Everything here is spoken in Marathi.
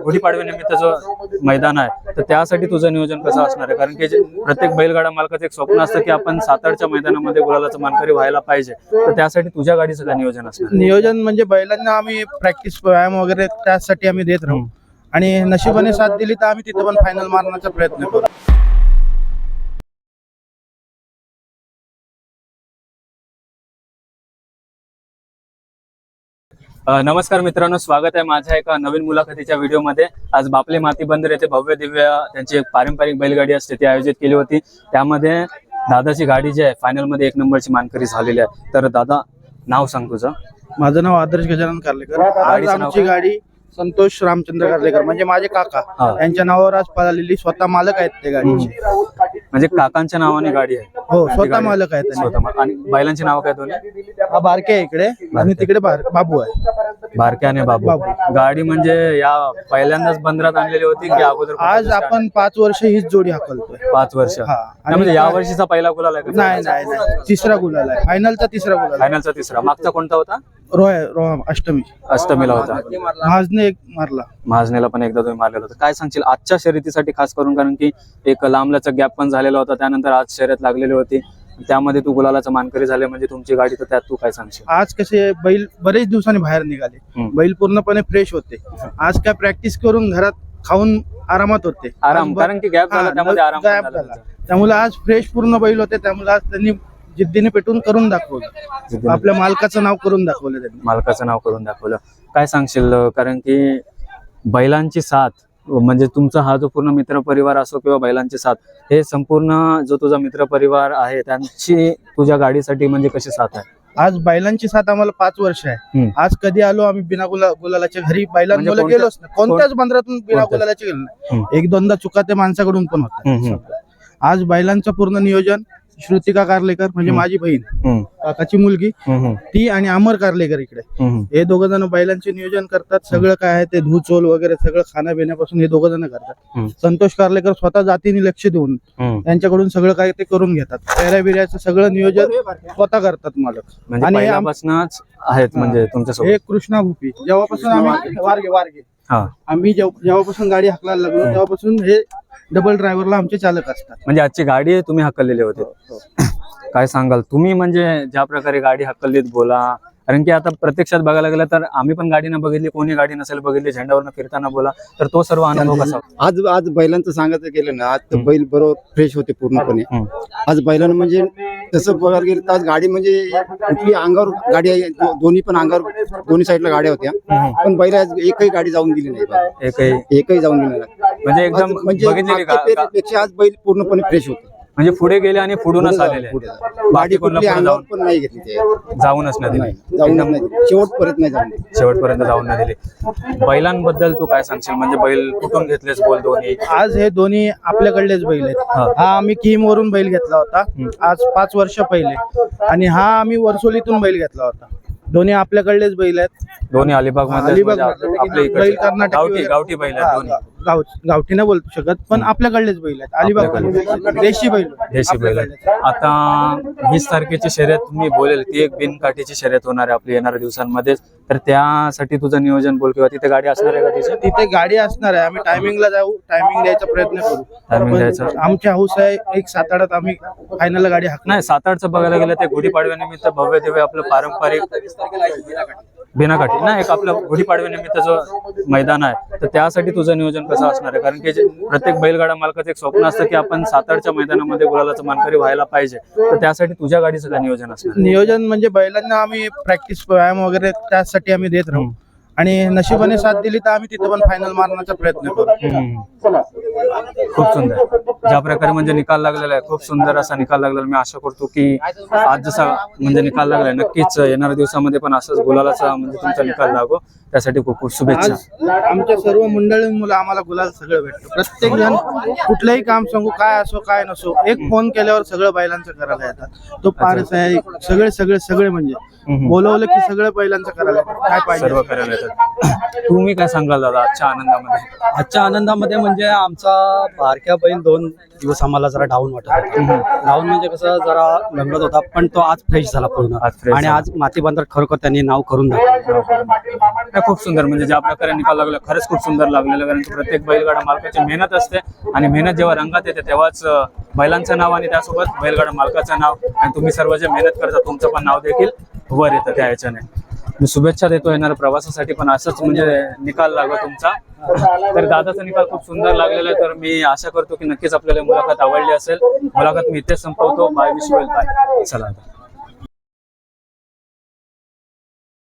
गुढीपाडव्यानिमित्त जो मैदान आहे तर त्यासाठी तुझं नियोजन कसं असणार आहे? कारण की प्रत्येक बैलगाडा मालकाचं एक स्वप्न असतं की आपण सातारच्या मैदानामध्ये गुलालाचं मानकरी व्हायला पाहिजे, तर त्यासाठी तुझ्या गाडीचं काय नियोजन असणार? नियोजन म्हणजे बैलांना आम्ही प्रॅक्टिस व्यायाम वगैरे त्यासाठी आम्ही देत राहू आणि नशिबाने साथ दिली तर आम्ही तिथे पण फायनल मारण्याचा प्रयत्न करू. नमस्कार मित्रांनो, स्वागत आहे माझ्या एका नवीन मुलाखतीच्या व्हिडिओमध्ये. आज बापले माती बंदर येथे भव्य दिव्य त्यांची एक पारंपरिक बैलगाडी असते ती आयोजित केली होती. त्यामध्ये दादाची गाडी जी आहे फायनल मध्ये 1 नंबरची मानकरी झालेली आहे. तर दादा, नाव सांग तुझं. माझं नाव आदर्श गजानन कारलेकर. आज आमची गाडी संतोष रामचंद्र कारलेकर म्हणजे माझे काका यांच्या नावावर आज पळालेली, स्वतः मालक आहेत ते गाडीचे. म्हणजे काकांच्या नावाने गाडी आहे? हो, स्वतः मालक आहेत. आणि बैलांची नाव काय दोन्ही? हा बारके आहे इकडे आणि तिकडे बाबू आहे. बारके आणि बाबू. गाडी म्हणजे या पहिल्यांदाच बंदरात आणलेली होती की अगोदर? आज आपण 5 वर्ष हीच जोडी हाकलतोय. 5 वर्ष. म्हणजे या वर्षीचा पहिला गुलाल आहे? नाही, तिसरा गुलाल आहे. फायनलचा तिसरा गुलाल. फायनलचा तिसरा. मागचा कोणता होता? रोहा अष्टमीला होता. महाजने एक मारला. महाजनेला पण एकदा तुम्ही मारलेला होता. काय सांगशील आजच्या शर्यतीसाठी खास करून? कारण की एक लांबल्याचा गॅप पण झालेला होता, त्यानंतर आज शर्यत लागलेली होती, त्यामध्ये तू गुलालाचा मानकरी झाले म्हणजे तुमची गाडी, तर त्यात तू काय सांगशील? आज कसे बैल बरेच दिवसांनी बाहेर निघाले, बैल पूर्णपणे फ्रेश होते. आज काय प्रॅक्टिस करून घरात खाऊन आरामात होते. आराम, कारण की गॅप झाला त्यामध्ये आराम झाला. त्यामुळे आज फ्रेश पूर्ण बैल होते. त्यामुळे आज त्यांनी जिद्दीने पेटून करून दाखवलं. आपल्या मालकाचं नाव करून दाखवलं त्यांनी. मालकाचं नाव करून दाखवलं. काय सांगशील? कारण की बैलांची साथ म्हणजे तुमचा हा जो पूर्ण मित्र परिवार असो किंवा बैलांची साथ, हे संपूर्ण जो तुझा मित्र परिवार आहे त्यांची तुझ्या गाडीसाठी म्हणजे कशी साथ आहे? आज बैलांची साथ आम्हाला 5 वर्ष आहे. आज कधी आलो आम्ही बिना गुलालाच्या घरी बैलांमुळे गेलोच नाही. कोणत्याच बंदरातून बिना गुलालाचे गेलो नाही. 1-2दा चुका ते माणसाकडून पण होतात. आज बैलांचं पूर्ण नियोजन श्रुतिका कारलेकर म्हणजे माझी बहीण, काकाची मुलगी, ती आणि अमर कारलेकर इकडे, हे 2 जण बैलांचे नियोजन करतात. सगळं काय आहे ते धुचोल वगैरे सगळं खाण्या पिण्यापासून हे 2 जण करतात. संतोष कारलेकर स्वतः जातीने लक्ष देऊन त्यांच्याकडून सगळं काय ते करून घेतात. पेऱ्या बिऱ्याचं सगळं नियोजन स्वतः करतात मालक. आणि आहेत म्हणजे तुमच्या हे कृष्णा भूपी जेव्हापासून आम्ही वारगे आम्ही जेव्हापासून गाडी हाकलायला लागलो तेव्हापासून हे डबल ड्रायव्हरला आमचे चालक असतात. म्हणजे आजची गाडी तुम्ही हकललेली होते. काय सांगाल तुम्ही म्हणजे ज्या प्रकारे गाडी हकललीत? बोला. कारण की आता प्रत्यक्षात बघायला गेलं तर आम्ही पण गाडी न बघितली, कोणी गाडी नसेल बघितली, झेंडावरनं फिरताना बोला, तर तो सर्व अनुभव कसा? आज बैलांचं सांगायचं गेलं ना, आज बैल बरोबर फ्रेश होते पूर्णपणे. आज बैलांना म्हणजे तसं बघायला गेलं तर आज गाडी म्हणजे कुठली अंगावर गाडी आहे, दोन्ही पण अंगावर, दोन्ही साईडला गाड्या होत्या, पण बैल आज एकही गाडी जाऊन दिली नाही. एकही जाऊन दिली नाही. म्हणजे एकदम पेक्षा आज बैल पूर्णपणे फ्रेश होते. म्हणजे पुढे गेले आणि पुढूनच आलेले. गाडी कुठली अंगावर पण नाही घेतली, जाऊनच नाही दिली. शेवटपर्यंत जाऊन नाही दिली. बैलांबद्दल तू काय सांगशील? म्हणजे बैल कुठून घेतलेस बोल दोन्ही? आज हे दोन्ही आपल्याकडलेच बैल आहेत. हा आम्ही किम वरून बैल घेतला होता आज 5 वर्ष पहिले, आणि हा आम्ही वर्सोलीतून बैल घेतला होता. दोन्ही आपल्याकडलेच बैल आहेत. दोन्ही अलिबाग मध्ये बैल कर्नाटक गावठी बैल आहेत दोन्ही. गावठी नाही बोलू शकत, पण आपल्याकडलेच बैल आहेत. अलिबाग देशी बैल आहेत. आता 20 तारखेची शर्यत तुम्ही बोलेल ती एक बिनकाठीची शर्यत होणार आहे आपली येणाऱ्या दिवसांमध्ये, तर त्यासाठी तुझं नियोजन बोल, किंवा तिथे गाडी असणार आहे का? तिथे गाडी असणार आहे. आम्ही टायमिंगला जाऊ, टायमिंग द्यायचा प्रयत्न करू. टायमिंग द्यायचा. आमची हाऊस आहे एक 7-8 आम्ही फायनल गाडी नाही 7-8चं बघायला गेलं ते गुढीपाडव्यानिमित्त भव्य दिव्य आपलं पारंपरिक बिनाकाठी ना एक आपलं गुढीपाडव्यानिमित्त जो मैदान आहे, तर त्यासाठी तुझं नियोजन कसं असणार आहे? कारण की प्रत्येक बैलगाडा मालकाचं एक स्वप्न असतं की आपण सातारच्या मैदानामध्ये गुलालाचं मानकरी व्हायला पाहिजे, तर त्यासाठी तुझ्या गाडीचं काय नियोजन असणार? नियोजन म्हणजे बैलांना आम्ही प्रॅक्टिस व्यायाम वगैरे त्यासाठी आम्ही देत राहू आणि नशिबाने साथ दिली तर आम्ही तिथे पण फायनल मारण्याचा प्रयत्न करू. खूप सुंदर. ज्या प्रकारे म्हणजे निकाल लागलेला आहे, खूप सुंदर असा निकाल लागलेला. मी आशा करतो की आज जसा म्हणजे निकाल लागलाय, नक्कीच येणाऱ्या दिवसामध्ये पण असंच गुलालाचा म्हणजे तुमचा निकाल लागो. त्यासाठी खूप खूप शुभेच्छा. आमच्या सर्व मंडळींमुळे आम्हाला गुलाल सगळं भेटतं. प्रत्येक जण कुठलंही काम सांगू, काय असो काय नसो, एक फोन केल्यावर सगळं बैलांचं करायला येतात. तो पारस आहे, सगळे म्हणजे बोलवलं की सगळं बैलांचं करायला येतात. काय पाहिजे सर्व करायला येतात. तुम्ही काय सांगाल दादा आजच्या आनंदामध्ये? आजच्या आनंदामध्ये म्हणजे आमचा बारक्या बैल 2 दिवस आम्हाला जरा डाऊन वाटत. डाऊन म्हणजे कसं जरा लंगडत होता, पण तो आज फ्रेश झाला पूर्ण. आणि आज माती बंदर खरोखर त्यांनी नाव करून दाखवलं. खूप सुंदर, म्हणजे ज्या प्रकारे निकाल लागला खरंच खूप सुंदर लागलेला, कारण की प्रत्येक बैलगाडा मालकाची मेहनत असते आणि मेहनत जेव्हा रंगात येते तेव्हाच बैलांचं नाव आणि त्यासोबत बैलगाडा मालकाचं नाव आणि तुम्ही सर्व जे मेहनत करता तुमचं पण नाव देखील वर येतं त्या ह्याच्याने. मी शुभेच्छा देतो येणाऱ्या प्रवासासाठी पण असंच म्हणजे निकाल लागो तुमचा. तर दादाचा निकाल खूप सुंदर लागलेला आहे, तर मी आशा करतो की नक्कीच आपल्याला मुलाखत आवडली असेल. मुलाखत मी इथेच संपवतो. Bye, wish you well, bye. चला आता.